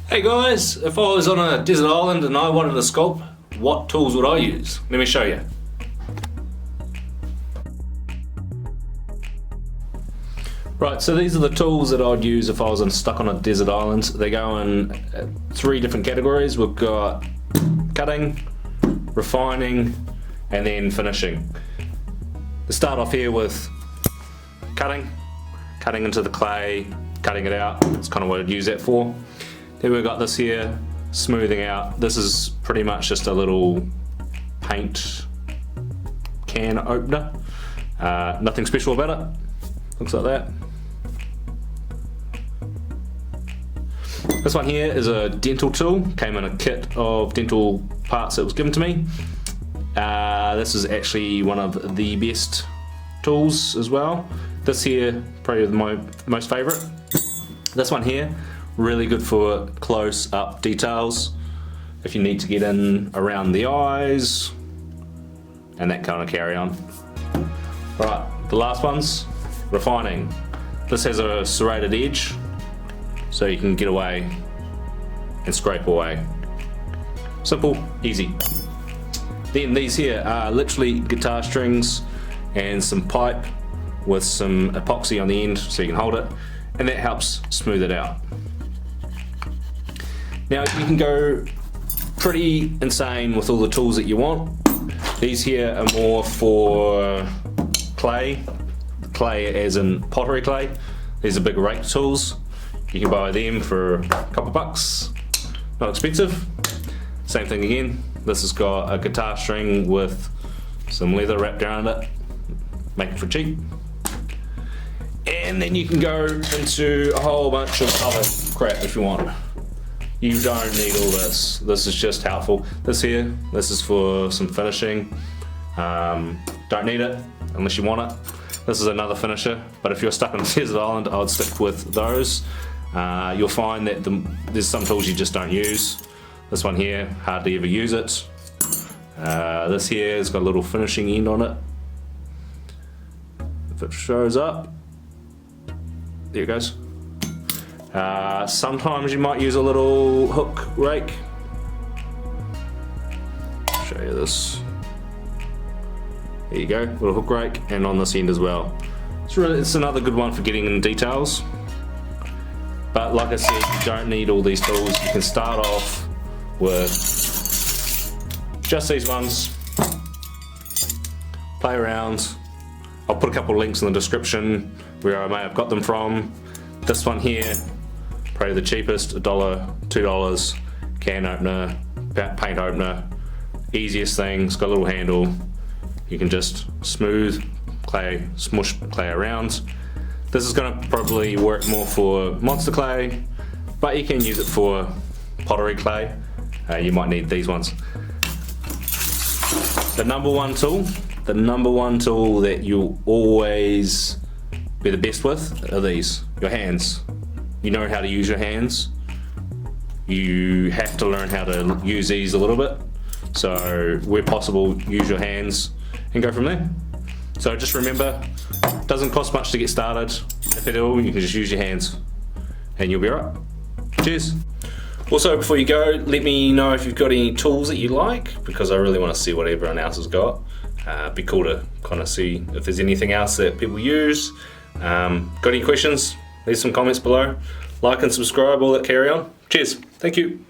Hey guys, if I was on a desert island and I wanted to sculpt, what tools would I use? Let me show you. Right, so these are the tools that I'd use if I was stuck on a desert island. They go in 3 different categories. We've got cutting, refining, and then finishing. Let's start off here with cutting into the clay, cutting it out. That's kind of what I'd use that for. Then we've got this here, smoothing out. This is pretty much just a little paint can opener. Nothing special about it. Looks like that. This one here is a dental tool. Came in a kit of dental parts that was given to me. This is actually one of the best tools as well. This here, probably my most favourite. This one here, really good for close-up details. If you need to get in around the eyes, and that kind of carry on. Right, the last one's refining. This has a serrated edge, so you can get away and scrape away. Simple, easy. Then these here are literally guitar strings and some pipe with some epoxy on the end so you can hold it, and that helps smooth it out. Now you can go pretty insane with all the tools that you want. These here are more for clay as in pottery clay. These are big rake tools. You can buy them for a couple bucks, not expensive. Same thing again, this has got a guitar string with some leather wrapped around it, make it for cheap. And then you can go into a whole bunch of other crap if you want. You don't need all this. This is just helpful. This here, this is for some finishing. Don't need it unless you want it. This is another finisher, but if you're stuck on a desert island, I would stick with those. You'll find that there's some tools you just don't use. This one here, hardly ever use it. This here has got a little finishing end on it. If it shows up, there it goes. Sometimes you might use a little hook rake. Show you this. There you go, little hook rake, and on this end as well. It's another good one for getting in details. But like I said, you don't need all these tools. You can start off with just these ones. Play around. I'll put a couple of links in the description where I may have got them from. This one here, probably the cheapest, $1, $2, can opener, paint opener. Easiest thing, it's got a little handle. You can just smooth clay, smush clay around. This is going to probably work more for monster clay, but you can use it for pottery clay. You might need these ones. The number one tool that you'll always be the best with are these, your hands. You know how to use your hands. You have to learn how to use these a little bit. So where possible, use your hands and go from there. So just remember, it doesn't cost much to get started. If at all, you can just use your hands and you'll be alright. Cheers. Also, before you go, let me know if you've got any tools that you like, because I really want to see what everyone else has got. Be cool to kind of see if there's anything else that people use. Got any questions? Leave some comments below. Like and subscribe, all that carry on. Cheers. Thank you.